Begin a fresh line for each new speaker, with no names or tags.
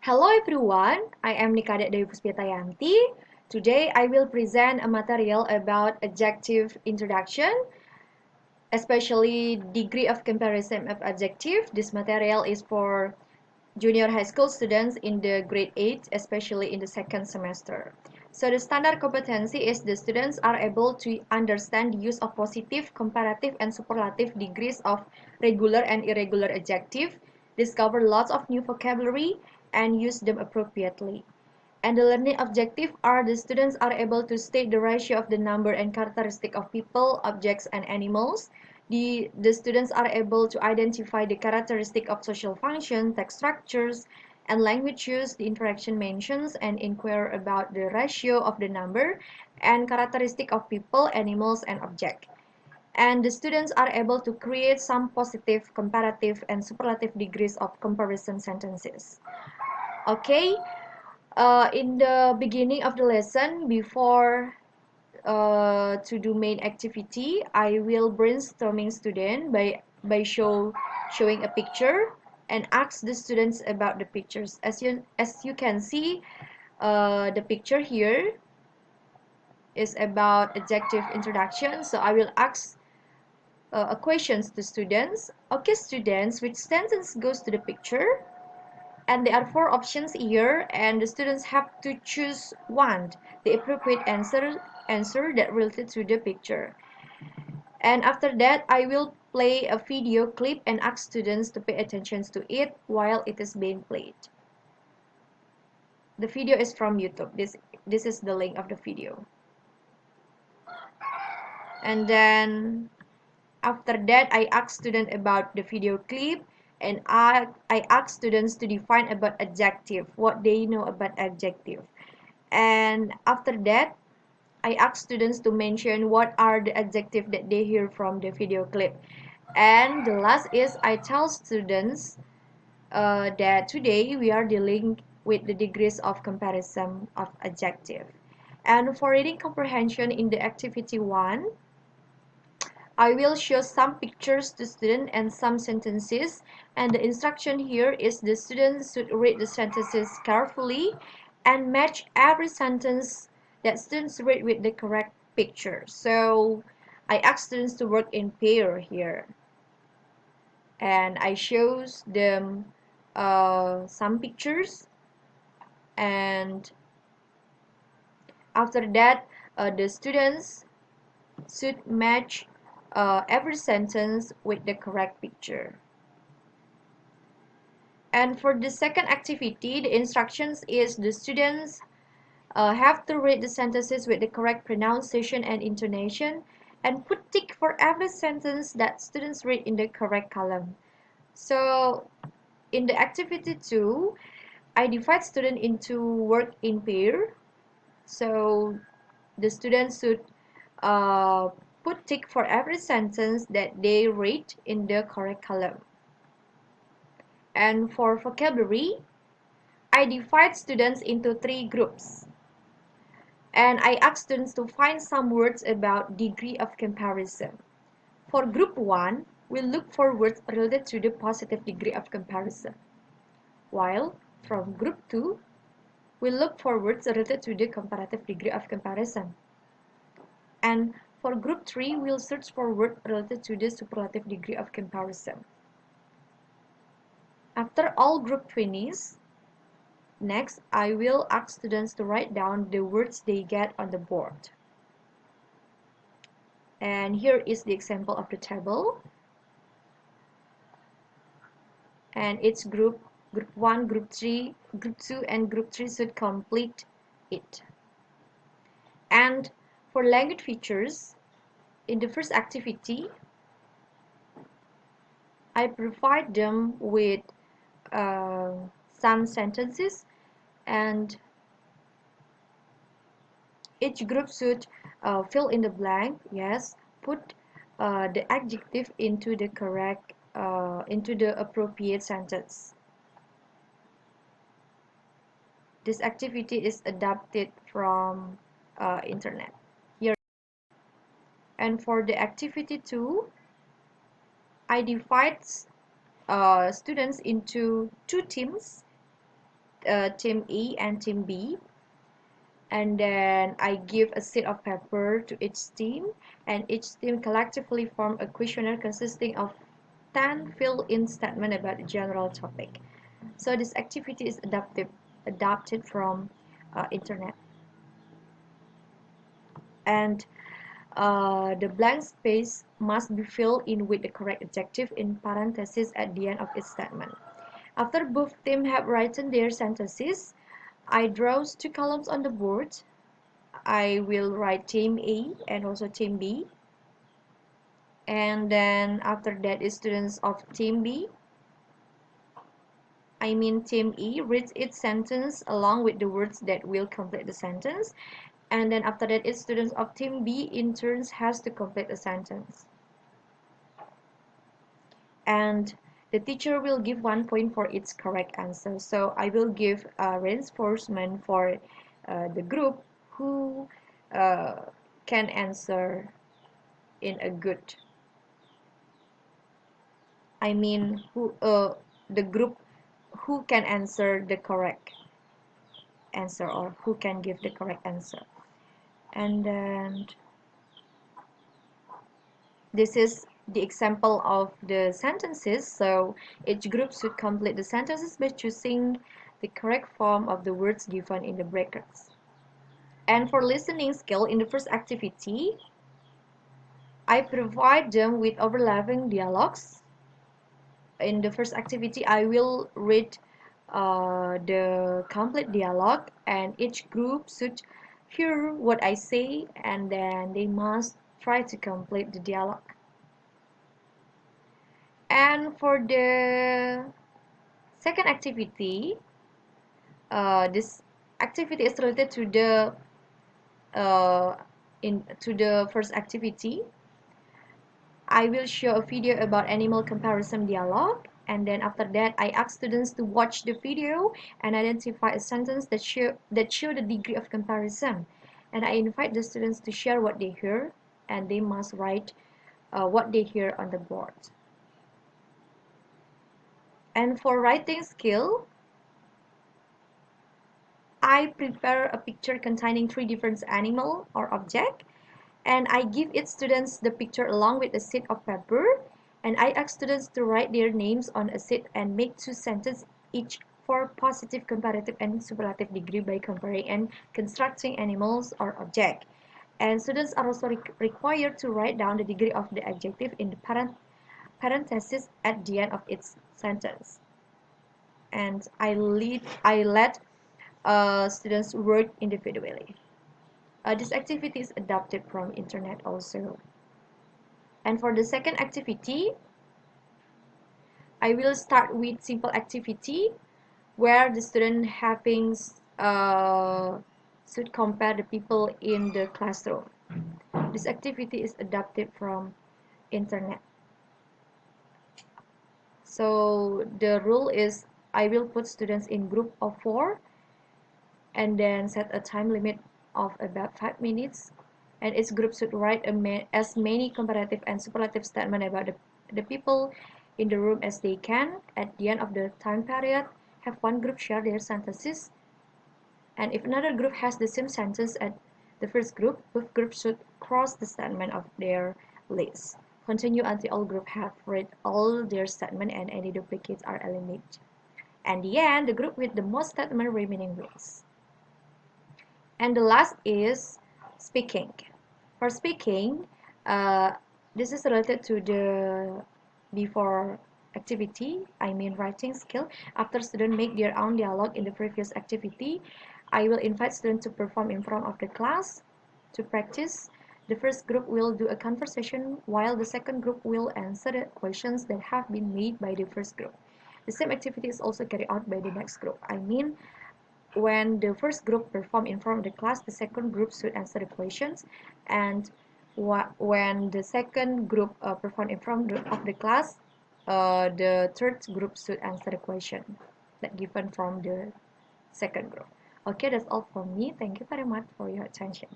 Hello everyone, I am Nikadek Dewi Puspiatayanti. Today I will present a material about adjective introduction, especially degree of comparison of adjective. This material is for junior high school students in the grade 8, especially in the second semester. So the standard competency is the students are able to understand the use of positive, comparative, and superlative degrees of regular and irregular adjective, discover lots of new vocabulary, and use them appropriately. And the learning objective are the students are able to state the ratio of the number and characteristic of people, objects, and animals. The students are able to identify the characteristic of social function, text structures, and language use, the interaction mentions, and inquire about the ratio of the number and characteristic of people, animals, and object. And the students are able to create some positive, comparative, and superlative degrees of comparison sentences. Okay, in the beginning of the lesson, before to do main activity, I will brainstorming student by showing a picture and ask the students about the pictures. As you can see, the picture here is about adjective introduction. So I will ask a questions to students. Okay, students, which sentence goes to the picture? And there are four options here, and the students have to choose one, the appropriate answer that related to the picture. And after that, I will play a video clip and ask students to pay attention to it while it is being played. The video is from YouTube. This is the link of the video. And then after that, I ask students about the video clip, and I ask students to define about adjective, what they know about adjective. And after that, I ask students to mention what are the adjectives that they hear from the video clip. And the last is I tell students that today we are dealing with the degrees of comparison of adjective. And for reading comprehension in the activity 1, I will show some pictures to students and some sentences, and the instruction here is the students should read the sentences carefully and match every sentence that students read with the correct picture. So I ask students to work in pair here, and I shows them some pictures, and after that the students should match every sentence with the correct picture. And for the second activity, the instructions is the students have to read the sentences with the correct pronunciation and intonation and put tick for every sentence that students read in the correct column. So in the activity 2, I divide students into work in pair. So the students should uh, put tick for every sentence that they read in the correct column. And for vocabulary, I divide students into 3 groups. And I ask students to find some words about degree of comparison. For group 1, we look for words related to the positive degree of comparison. While from group 2, we look for words related to the comparative degree of comparison. And for group 3, we'll search for words related to the superlative degree of comparison. After all group finish, next I will ask students to write down the words they get on the board. And here is the example of the table. And each group 1, group 3, group 2, and group 3 should complete it. And for language features, in the first activity, I provide them with some sentences, and each group should fill in the blank. Yes, put the adjective into the correct, into the appropriate sentence. This activity is adapted from internet. Here. And for the activity 2, I divide students into 2 teams, Team E and Team B, and then I give a sheet of paper to each team, and each team collectively form a questionnaire consisting of 10 fill-in statements about a general topic. So this activity is adapted from internet. And the blank space must be filled in with the correct adjective in parentheses at the end of each statement. After both teams have written their sentences, I draw 2 columns on the board. I will write team A and also team B. And then after that, students of team B, team E, reads its sentence along with the words that will complete the sentence. And then after that, students of team B in turns has to complete the sentence. And the teacher will give 1 point for its correct answer. So I will give reinforcement for the group who can answer in a good. The group who can answer the correct answer, or who can give the correct answer. And then this is the example of the sentences. So each group should complete the sentences by choosing the correct form of the words given in the brackets. And for listening skill, in the first activity, I provide them with overlapping dialogues. In the first activity, I will read the complete dialogue, and each group should hear what I say, and then they must try to complete the dialogue. And for the second activity, this activity is related to the first activity. I will show a video about animal comparison dialogue, and then after that I ask students to watch the video and identify a sentence that show the degree of comparison, and I invite the students to share what they hear, and they must write what they hear on the board. And for writing skill, I prepare a picture containing 3 different animal or object, and I give each students the picture along with a sheet of paper, and I ask students to write their names on a sheet and make 2 sentences each for positive, comparative, and superlative degree by comparing and constructing animals or object. And students are also required to write down the degree of the adjective in the parentheses at the end of each sentence. And I let students work individually. This activity is adapted from internet also. And for the second activity, I will start with simple activity where the student should compare the people in the classroom. This activity is adapted from internet. So the rule is I will put students in group of 4 and then set a time limit of about 5 minutes, and each group should write as many comparative and superlative statements about the people in the room as they can. At the end of the time period, have one group share their sentences, and if another group has the same sentence as the first group, both groups should cross the statement of their list. Continue until all groups have read all their statements and any duplicates are eliminated. And the end, the group with the most statement remaining wins. And the last is speaking. For speaking, this is related to the before activity, writing skill. After students make their own dialogue in the previous activity, I will invite students to perform in front of the class to practice. The first group will do a conversation while the second group will answer the questions that have been made by the first group. The same activity is also carried out by the next group. When the first group perform in front of the class, the second group should answer the questions, and when the second group perform in front of the class, the third group should answer the question that given from the second group. Okay, that's all from me. Thank you very much for your attention.